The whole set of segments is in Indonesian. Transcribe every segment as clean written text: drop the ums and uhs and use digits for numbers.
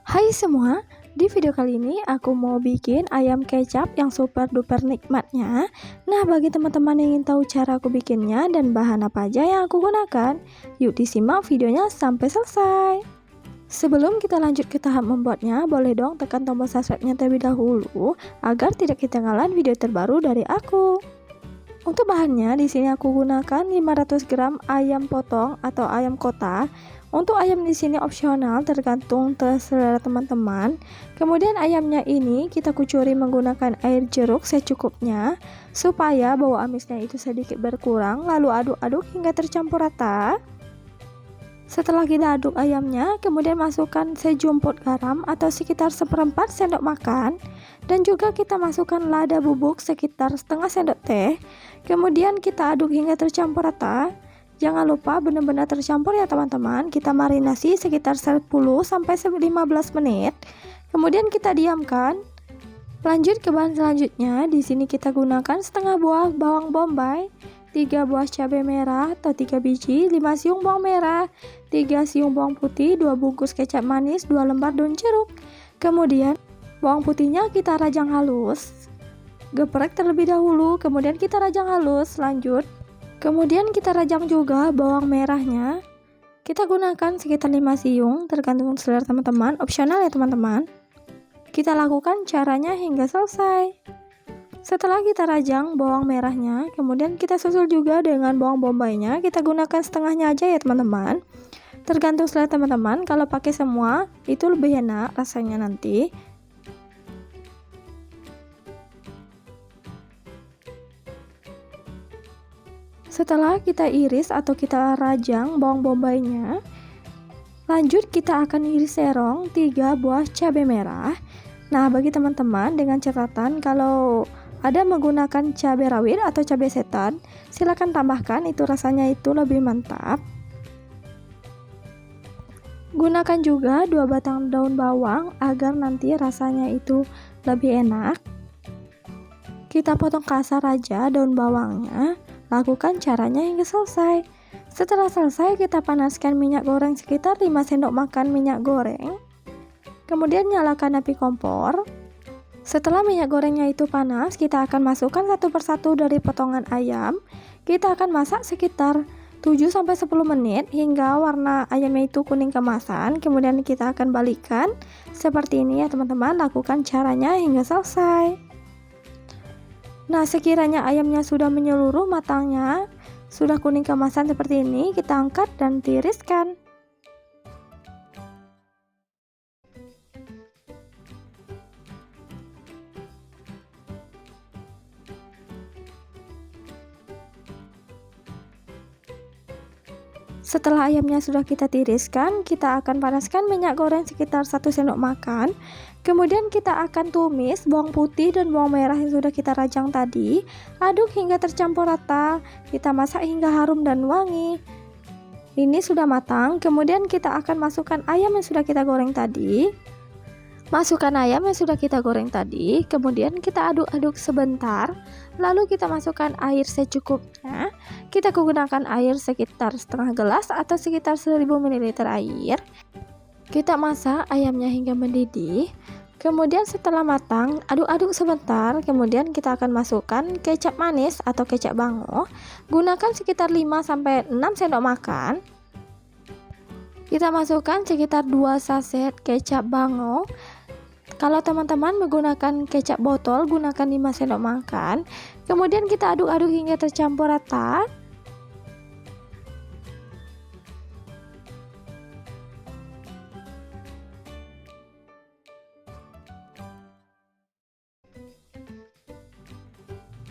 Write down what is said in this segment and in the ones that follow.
Hai semua, di video kali ini aku mau bikin ayam kecap yang super duper nikmatnya. Nah, bagi teman-teman yang ingin tahu cara aku bikinnya dan bahan apa aja yang aku gunakan, yuk disimak videonya sampai selesai. Sebelum kita lanjut ke tahap membuatnya, boleh dong tekan tombol subscribe-nya terlebih dahulu agar tidak ketinggalan video terbaru dari aku. Untuk bahannya, di sini aku gunakan 500 gram ayam potong atau ayam kotak. Untuk ayam di sini opsional, tergantung selera teman-teman. Kemudian ayamnya ini kita kucuri menggunakan air jeruk secukupnya supaya bau amisnya itu sedikit berkurang. Lalu aduk-aduk hingga tercampur rata. Setelah kita aduk ayamnya, kemudian masukkan sejumput garam atau sekitar 1/4 sendok makan. Dan juga kita masukkan lada bubuk sekitar setengah sendok teh. Kemudian kita aduk hingga tercampur rata. Jangan lupa benar-benar tercampur ya teman-teman. Kita marinasi sekitar 10-15 menit. Kemudian kita diamkan. Lanjut ke bahan selanjutnya. Di sini kita gunakan setengah buah bawang bombay, 3 buah cabai merah atau 3 biji, 5 siung bawang merah, 3 siung bawang putih, 2 bungkus kecap manis, 2 lembar daun jeruk. Kemudian bawang putihnya kita rajang halus. Geprek terlebih dahulu, kemudian kita rajang halus. Lanjut. Kemudian kita rajang juga bawang merahnya. Kita gunakan sekitar 5 siung, tergantung selera teman-teman, opsional ya teman-teman. Kita lakukan caranya hingga selesai. Setelah kita rajang bawang merahnya, kemudian kita susul juga dengan bawang bombaynya. Kita gunakan setengahnya aja ya teman-teman. Tergantung selera teman-teman, kalau pakai semua itu lebih enak rasanya nanti. Setelah kita iris atau kita rajang bawang bombaynya, lanjut kita akan iris serong 3 buah cabai merah. Nah, bagi teman-teman dengan catatan kalau ada menggunakan cabai rawit atau cabai setan, silakan tambahkan, itu rasanya itu lebih mantap. Gunakan juga 2 batang daun bawang agar nanti rasanya itu lebih enak. Kita potong kasar aja daun bawangnya. Lakukan caranya hingga selesai. Setelah selesai, kita panaskan minyak goreng sekitar 5 sendok makan minyak goreng. Kemudian nyalakan api kompor. Setelah minyak gorengnya itu panas, kita akan masukkan satu persatu dari potongan ayam. Kita akan masak sekitar 7-10 menit hingga warna ayamnya itu kuning keemasan. Kemudian kita akan balikkan seperti ini ya teman-teman. Lakukan caranya hingga selesai. Nah, sekiranya ayamnya sudah menyeluruh matangnya, sudah kuning keemasan seperti ini, kita angkat dan tiriskan. Setelah ayamnya sudah kita tiriskan, kita akan panaskan minyak goreng sekitar 1 sendok makan. Kemudian kita akan tumis bawang putih dan bawang merah yang sudah kita rajang tadi. Aduk hingga tercampur rata. Kita masak hingga harum dan wangi. Ini sudah matang. Kemudian kita akan masukkan ayam yang sudah kita goreng tadi. Masukkan ayam yang sudah kita goreng tadi, kemudian kita aduk-aduk sebentar. Lalu kita masukkan air secukupnya. Kita gunakan air sekitar setengah gelas atau sekitar 1000 ml air. Kita masak ayamnya hingga mendidih. Kemudian setelah matang, aduk-aduk sebentar. Kemudian kita akan masukkan kecap manis atau kecap bango. Gunakan sekitar 5-6 sendok makan. Kita masukkan sekitar 2 saset kecap bango. Kalau teman-teman menggunakan kecap botol, gunakan 5 sendok makan. Kemudian kita aduk-aduk hingga tercampur rata.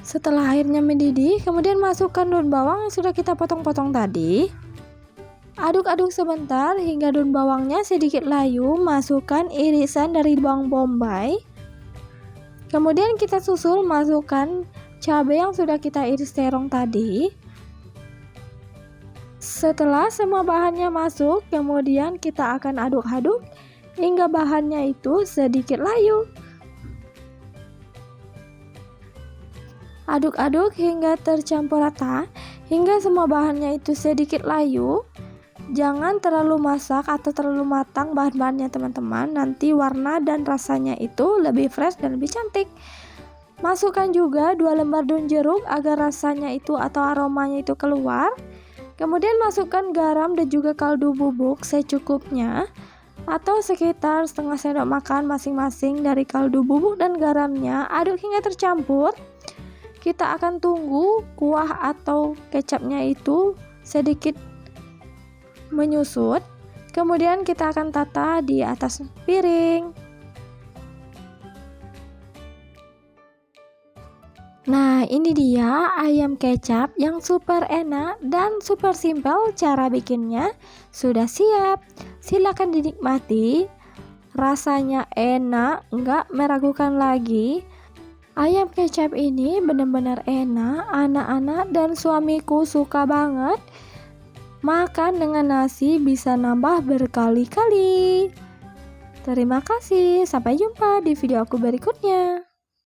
Setelah airnya mendidih, kemudian masukkan daun bawang yang sudah kita potong-potong tadi. Aduk-aduk sebentar hingga daun bawangnya sedikit layu. Masukkan irisan dari bawang bombay. Kemudian kita susul masukkan cabai yang sudah kita iris serong tadi. Setelah semua bahannya masuk, kemudian kita akan aduk-aduk hingga bahannya itu sedikit layu. Aduk-aduk hingga tercampur rata, hingga semua bahannya itu sedikit layu. Jangan terlalu masak atau terlalu matang bahan-bahannya teman-teman, nanti warna dan rasanya itu lebih fresh dan lebih cantik. Masukkan juga 2 lembar daun jeruk agar rasanya itu atau aromanya itu keluar. Kemudian masukkan garam dan juga kaldu bubuk secukupnya atau sekitar setengah sendok makan masing-masing dari kaldu bubuk dan garamnya. Aduk hingga tercampur. Kita akan tunggu kuah atau kecapnya itu sedikit menyusut. Kemudian kita akan tata di atas piring. Nah, ini dia ayam kecap yang super enak dan super simpel. Cara bikinnya sudah siap. Silakan dinikmati. Rasanya enak, nggak meragukan lagi. Ayam kecap ini benar-benar enak. Anak-anak dan suamiku suka banget. Makan dengan nasi bisa nambah berkali-kali. Terima kasih, sampai jumpa di video aku berikutnya.